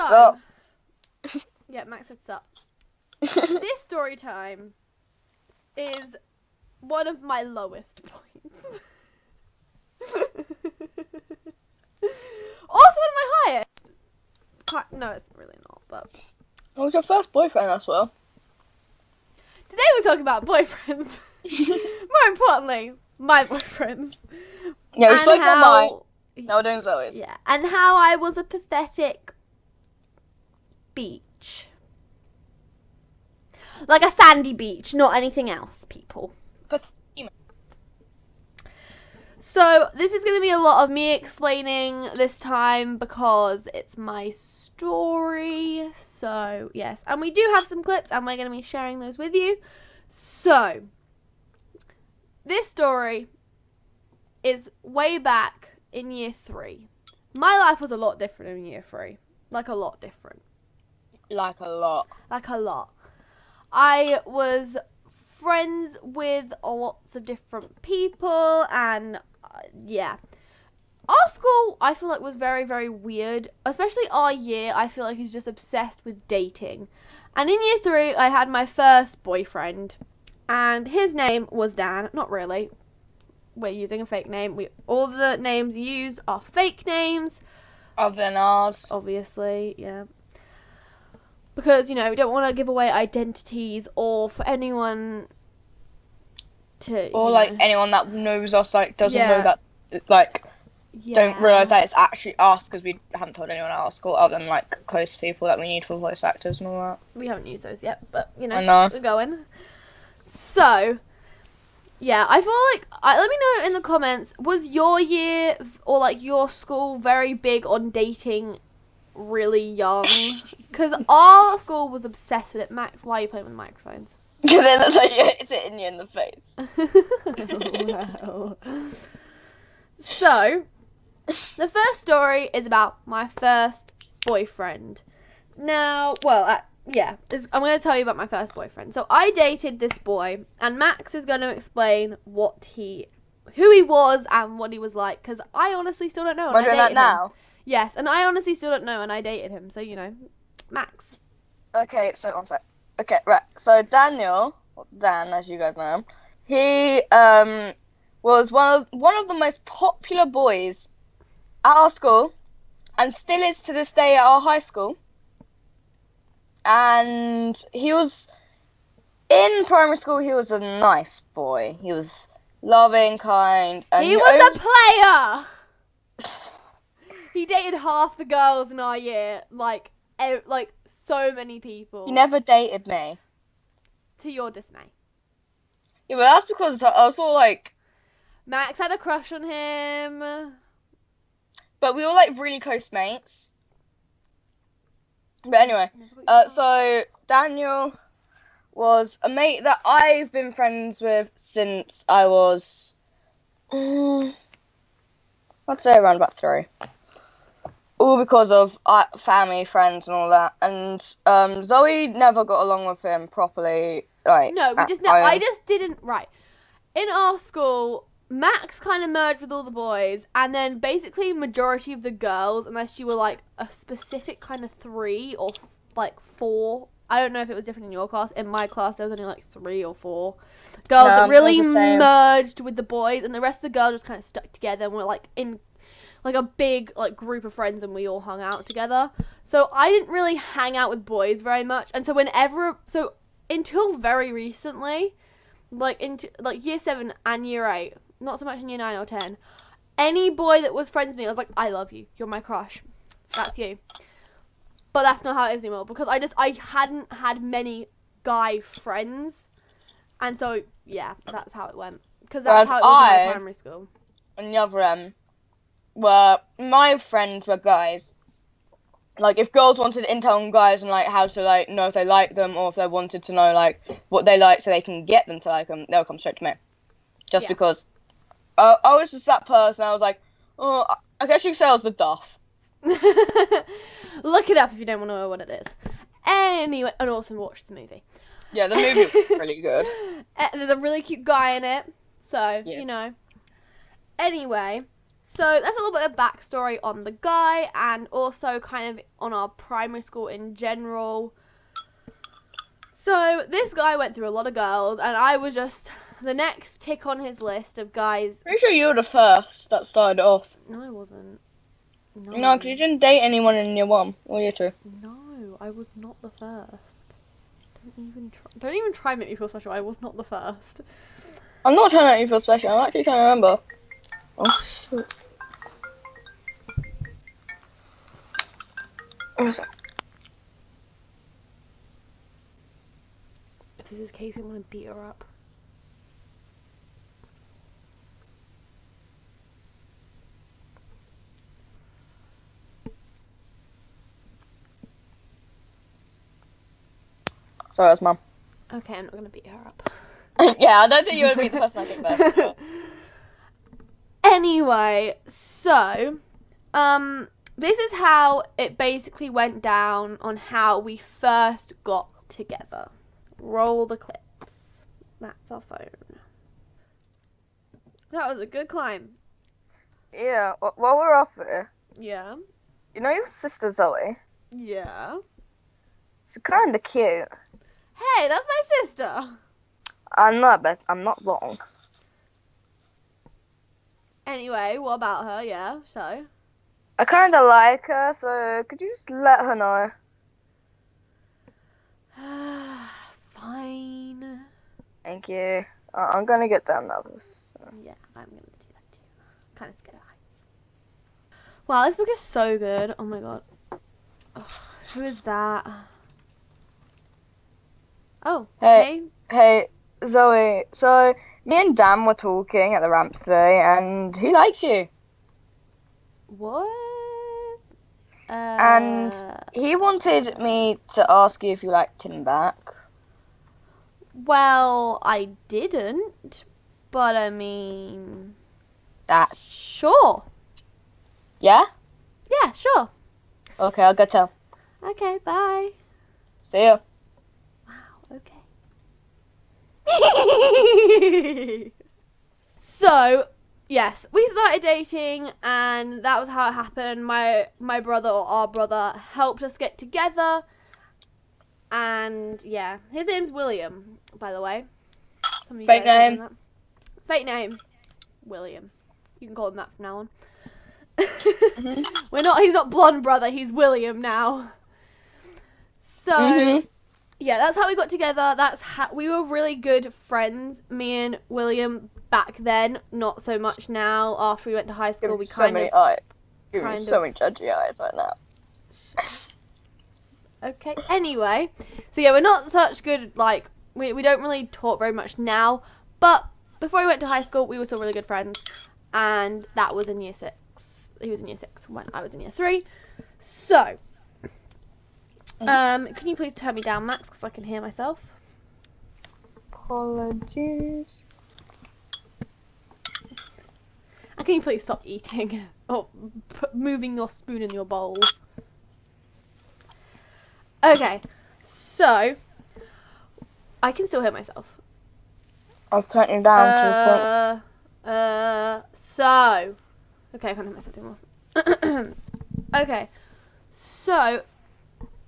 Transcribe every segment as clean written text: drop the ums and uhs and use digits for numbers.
sup? Yeah, Max said sup. This story time is one of my lowest points. Also one of my highest. No, it's really not, but... What was your first boyfriend as well? Today we're talking about boyfriends. More importantly, my boyfriends. Yeah, we And spoke about mine. how... Now we're doing Zoe's. Yeah, and how I was a pathetic beach. Like a sandy beach, not anything else, people. So, this is going to be a lot of me explaining this time because it's my story. So, yes. And we do have some clips and we're going to be sharing those with you. So, this story is way back in year 3. My life was a lot different in year 3. Like, a lot different. Like a lot. Like a lot. I was friends with lots of different people and yeah. Our school, I feel like, was very, very weird. Especially our year, I feel like, is just obsessed with dating. And in year 3, I had my first boyfriend. And his name was Dan. Not really. We're using a fake name. All the names used are fake names. Other than ours. Obviously, yeah. Because, you know, we don't want to give away identities or for anyone to... Or, like, anyone that knows us, like, doesn't know Yeah. that, like, Yeah. don't realise that it's actually us because we haven't told anyone at our school other than, like, close people that we need for voice actors and all that. We haven't used those yet, but, you know, I know. we're going. So, yeah, I feel like... let me know in the comments, was your year or, like, your school very big on dating really young? Because our school was obsessed with it. Max, why are you playing with microphones? Because then it's like, it's hitting you in the face. Well. So, the first story is about my first boyfriend. Now, well, yeah, I'm going to tell you about my first boyfriend. So, I dated this boy, and Max is going to explain who he was and what he was like, because I honestly still don't know. Am I doing that now? Yes, and I honestly still don't know, and I dated him, so, you know, Max. Okay, so one sec. Okay, right. So Daniel, or Dan, as you guys know him, he was one of the most popular boys at our school, and still is to this day at our high school. And he was in primary school. He was a nice boy. He was loving, kind, and He was a player. He dated half the girls in our year, like so many people. He never dated me. To your dismay. Yeah, but that's because I was all like... Max had a crush on him. But we were like really close mates. But anyway, so Daniel was a mate that I've been friends with since I was... I'd say around about 3. All because of family, friends, and all that. And Zoe never got along with him properly. Like, no, I just didn't. Right, in our school, Max kind of merged with all the boys, and then basically majority of the girls, unless you were like a specific kind of 3 or like 4. I don't know if it was different in your class. In my class, there was only like 3 or 4 girls that really merged with the boys, and the rest of the girls just kind of stuck together and were like in like a big like group of friends, and we all hung out together. So I didn't really hang out with boys very much, and so until very recently, like into like year 7 and year 8, not so much in year 9 or 10, any boy that was friends with me, I was like, I love you, you're my crush, that's you. But that's not how it is anymore, because I hadn't had many guy friends, and so yeah, that's how it went, because that's how it was in my primary school. On the other end, where my friends were guys. Like, if girls wanted intel on guys and, like, how to, like, know if they like them, or if they wanted to know, like, what they like so they can get them to like them, they'll come straight to me. Just because I was just that person. I was like, oh, I guess you could say I was the duff. Look it up if you don't want to know what it is. Anyway, and also watch the movie. Yeah, the movie was really good. There's a really cute guy in it, so, yes. you know. Anyway, So that's a little bit of backstory on the guy and also kind of on our primary school in general. So this guy went through a lot of girls and I was just the next tick on his list of guys. Pretty sure you were the first that started off. No, I wasn't. No, No, because you didn't date anyone in year 1 or year 2. No, I was not the first. Don't even try and make me feel special. I was not the first. I'm not trying to make you feel special. I'm actually trying to remember. Oh, shit. What was that? If this is Casey, I'm gonna beat her up. Sorry, that's Mum. Okay, I'm not gonna beat her up. Yeah, I don't think you would be the person I think about. Anyway, so, this is how it basically went down on how we first got together. Roll the clips. That's our phone. That was a good climb. Yeah, while we're up here, Yeah. you know your sister Zoe? Yeah. She's kinda cute. Hey, that's my sister. I know, but I'm not wrong. Anyway, what about her? Yeah, so. I kinda like her, so could you just let her know? Fine. Thank you. I'm gonna get that nervous. Yeah, I'm gonna do that too. Kind of scared of heights. Wow, this book is so good. Oh my god. Ugh, who is that? Oh, hey. Hey, Zoe. So, me and Dan were talking at the ramps today, and he likes you. What? And he wanted me to ask you if you liked him back. Well, I didn't, but I mean, That. sure. Yeah? Yeah, sure. Okay, I'll go tell. Okay, bye. See you. Wow, okay. So, yes, we started dating and that was how it happened. My brother, or our brother, helped us get together. And yeah, his name's William, by the way. Some of you Fake guys don't name. know that. Fake name. William. You can call him that from now on. He's not blonde brother, he's William now. So, yeah, that's how we got together. We were really good friends, me and William, back then. Not so much now. After we went to high school, we so many judgy eyes right now. Okay, anyway. So yeah, we're not such good, like, we don't really talk very much now. But before we went to high school, we were still really good friends. And that was in year 6. He was in year 6 when I was in year 3. So, can you please turn me down, Max, because I can hear myself? Apologies. And can you please stop eating or moving your spoon in your bowl? Okay, so I can still hear myself. I've turned you down to the So, okay, I can't hear myself anymore. Okay, so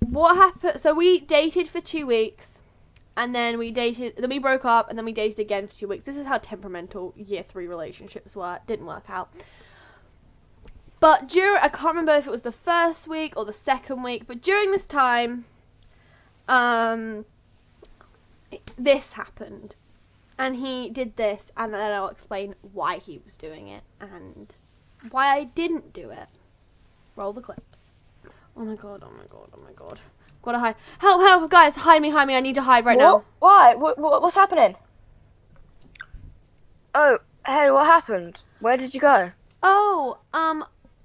what happened? So we dated for 2 weeks, and then then we broke up, and then we dated again for 2 weeks. This is how temperamental year 3 relationships were. It didn't work out. But I can't remember if it was the first week or the second week, but during this time, this happened. And he did this, and then I'll explain why he was doing it, and why I didn't do it. Roll the clips. Oh my god, oh my god, oh my god. Gotta hide. Help, guys, hide me, I need to hide right now. Why? What's happening? Oh, hey, what happened? Where did you go? Oh,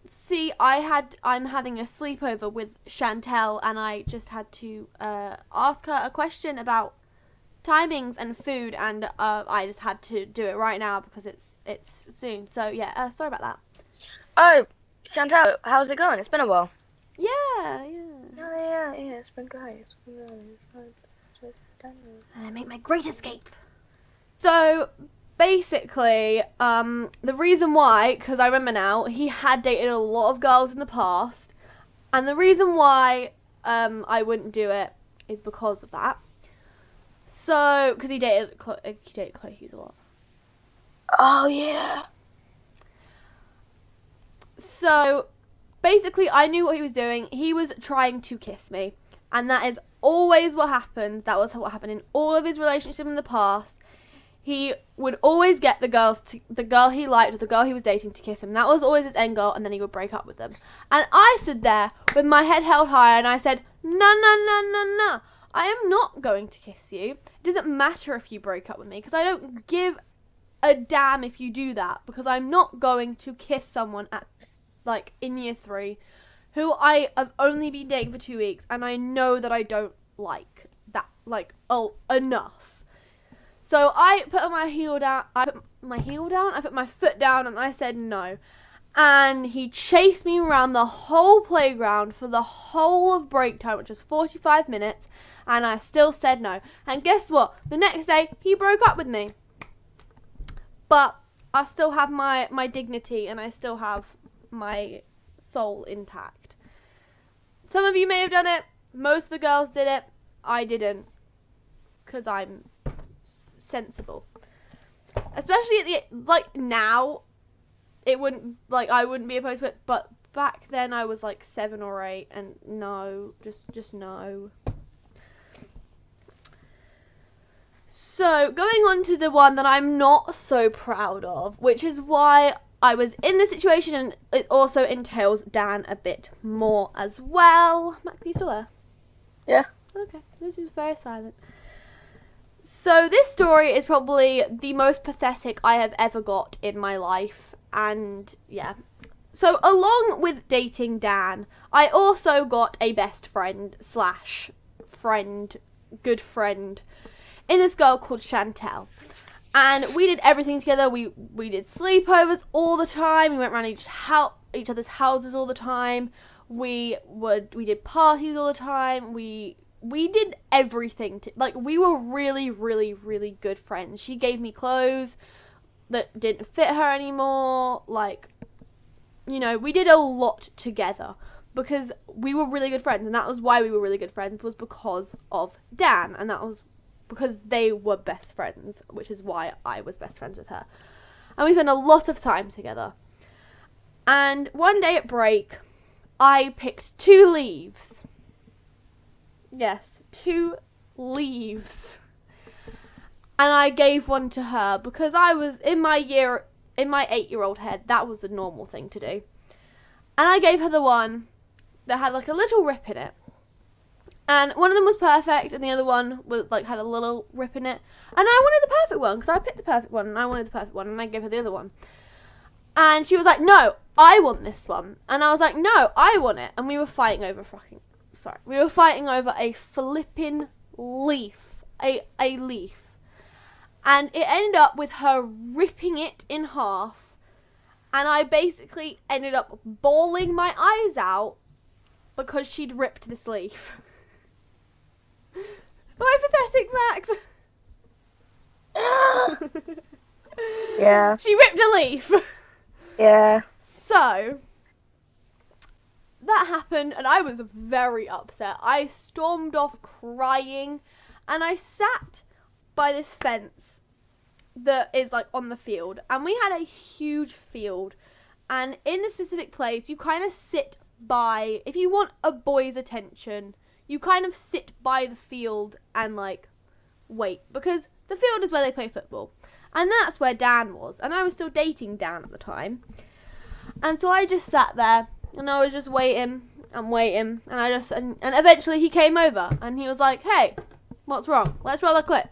see, I'm having a sleepover with Chantel, and I just had to ask her a question about timings and food, and I just had to do it right now because it's soon. So yeah, sorry about that. Oh, Chantel, how's it going? It's been a while. Yeah. Yeah, it's been great. And I make my great escape. So basically, the reason why, because I remember now, he had dated a lot of girls in the past, and the reason why I wouldn't do it is because of that. So, because he dated Chloe Hughes a lot. Oh yeah. So, basically, I knew what he was doing. He was trying to kiss me, and that is always what happens. That was what happened in all of his relationships in the past. He would always get the girl he liked or the girl he was dating to kiss him. That was always his end goal, and then he would break up with them. And I stood there with my head held high, and I said, no, no, no, no, no. I am not going to kiss you. It doesn't matter if you break up with me, because I don't give a damn if you do that, because I'm not going to kiss someone at, like, in year 3 who I have only been dating for 2 weeks, and I know that I don't like that, like, enough. So I put my heel down, I put my foot down, and I said no. And he chased me around the whole playground for the whole of break time, which was 45 minutes, and I still said no. And guess what? The next day, he broke up with me. But I still have my dignity, and I still have my soul intact. Some of you may have done it. Most of the girls did it. I didn't, because I'm sensible. Especially at the, like, now, it wouldn't, like, I wouldn't be opposed to it, but back then I was like 7 or 8, and no, just no. So, going on to the one that I'm not so proud of, which is why I was in this situation, and it also entails Dan a bit more as well. Max, are you still there? Yeah. Okay, this was very silent. So this story is probably the most pathetic I have ever got in my life, and yeah. So along with dating Dan, I also got a best friend / friend, good friend, in this girl called Chantel. And we did everything together. We did sleepovers all the time. We went around each other's houses all the time. We did parties all the time. We did everything. Like, we were really, really, really good friends. She gave me clothes that didn't fit her anymore. Like, you know, we did a lot together because we were really good friends. And that was why we were really good friends, was because of Dan. And that was because they were best friends, which is why I was best friends with her. And we spent a lot of time together. And one day at break, I picked 2 leaves. Yes, 2 leaves. And I gave one to her because I was in my 8-year-old head, that was a normal thing to do. And I gave her the one that had like a little rip in it. And one of them was perfect, and the other one was like had a little rip in it. And I wanted the perfect one because I picked the perfect one, and I wanted the perfect one, and I gave her the other one. And she was like, "No, I want this one." And I was like, "No, I want it." And we were fighting over a flippin' leaf. A leaf. And it ended up with her ripping it in half. And I basically ended up bawling my eyes out because she'd ripped this leaf. My pathetic Max. Yeah. She ripped a leaf. Yeah. So that happened, and I was very upset. I stormed off crying, and I sat by this fence that is like on the field, and we had a huge field, and in this specific place you kind of sit by, if you want a boy's attention, you kind of sit by the field and like wait, because the field is where they play football, and that's where Dan was, and I was still dating Dan at the time. And so I just sat there, and I was just waiting, and eventually he came over, and he was like, "Hey, what's wrong? Let's roll a clip."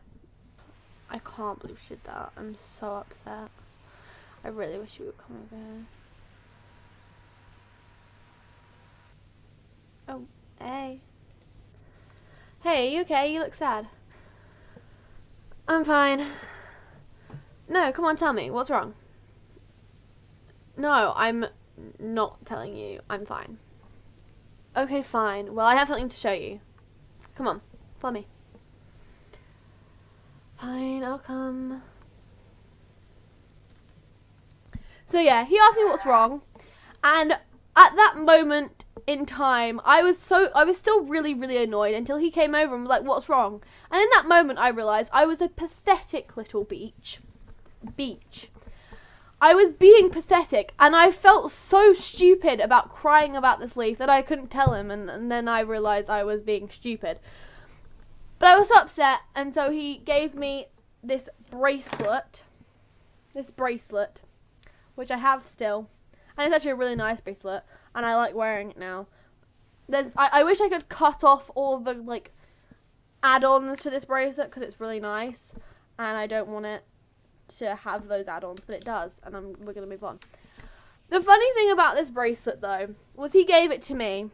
I can't believe she did that. I'm so upset. I really wish you would come over here. Oh, hey. Hey, you okay? You look sad. I'm fine. No, come on, tell me. What's wrong? No, I'm not telling you. I'm fine. Okay, fine. Well, I have something to show you. Come on, follow me. Fine, I'll come. So yeah, he asked me what's wrong, and at that moment in time, I was still really, really annoyed until he came over and was like, "What's wrong?" And in that moment, I realised I was a pathetic little beach. I was being pathetic, and I felt so stupid about crying about this leaf that I couldn't tell him, and then I realised I was being stupid. But I was so upset, and so he gave me this bracelet, which I have still, and it's actually a really nice bracelet, and I like wearing it now. I wish I could cut off all the like add-ons to this bracelet because it's really nice, and I don't want it to have those add-ons, but it does, and we're gonna move on. The funny thing about this bracelet though was he gave it to me,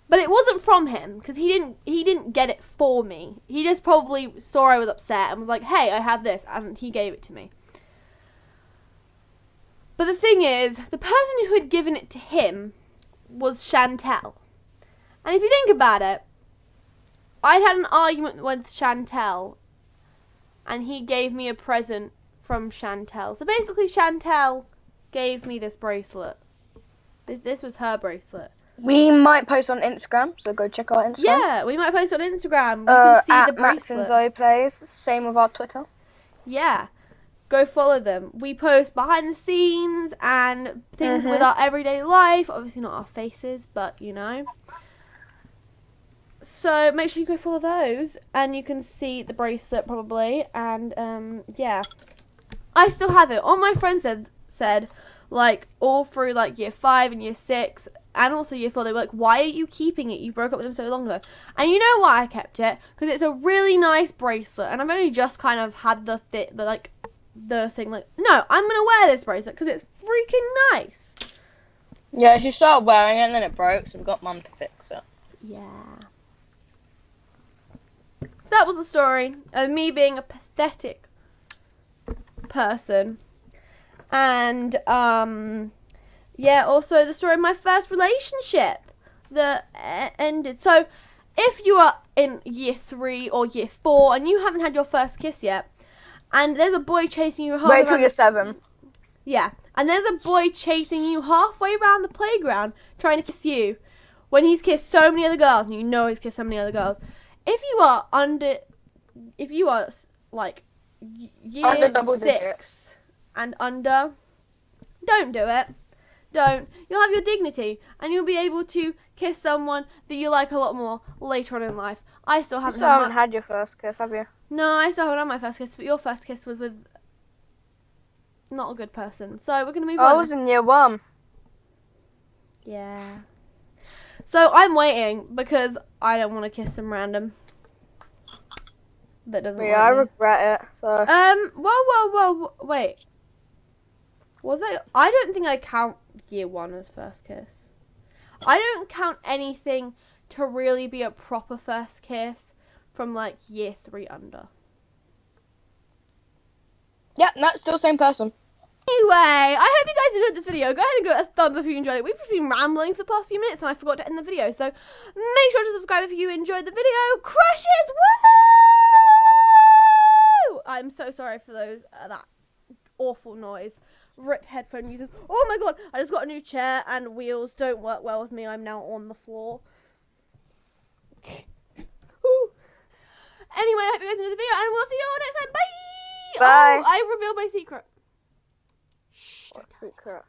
but it wasn't from him because he didn't get it for me. He just probably saw I was upset and was like, "Hey, I have this," and he gave it to me. But the thing is, the person who had given it to him was Chantel, and if you think about it, I'd had an argument with Chantel, and he gave me a present from Chantel. So basically, Chantel gave me this bracelet. This was her bracelet. We might post on Instagram, so go check our Instagram. Yeah, we might post on Instagram. You can see at the Max and bracelet. Zoe Plays. Same with our Twitter. Yeah, go follow them. We post behind the scenes and things with our everyday life. Obviously not our faces, but you know. So make sure you go follow those, and you can see the bracelet probably. And yeah, I still have it. All my friends said like all through like year 5 and year 6 and also year 4, they were like, "Why are you keeping it? You broke up with them so long ago." And you know why I kept it? Because it's a really nice bracelet, and I've only just kind of had the thing like, no, I'm gonna wear this bracelet because it's freaking nice. Yeah, she started wearing it and then it broke, so we got Mum to fix it. Yeah. So that was the story of me being a pathetic person. And, yeah, also the story of my first relationship that ended. So, if you are in year 3 or year 4 and you haven't had your first kiss yet, and there's a boy chasing you Wait till you're 7. Yeah, and there's a boy chasing you halfway around the playground trying to kiss you when he's kissed so many other girls, and you know he's kissed so many other girls. If you are like year Under double 6 digits. and under, don't do it. Don't. You'll have your dignity, and you'll be able to kiss someone that you like a lot more later on in life. I still You haven't still haven't had your first kiss, have you? No, I still haven't had my first kiss, but your first kiss was with not a good person. So we're going to move on. I was in year 1. Yeah. So I'm waiting because I don't want to kiss some random that doesn't Yeah, like I me. regret it. So. Whoa, wait. Was it? I don't think I count year 1 as first kiss. I don't count anything to really be a proper first kiss from like year 3 under. Yeah, no, still same person. Anyway, I hope you guys enjoyed this video. Go ahead and give it a thumbs up if you enjoyed it. We've just been rambling for the past few minutes and I forgot to end the video. So make sure to subscribe if you enjoyed the video. Crushes! Woo! I'm so sorry for those that awful noise. RIP headphone users. Oh my god, I just got a new chair and wheels don't work well with me. I'm now on the floor. Ooh. Anyway, I hope you guys enjoyed the video and we'll see you all next time. Bye! Bye. Oh, I revealed my secret. Shh, don't tell Secret.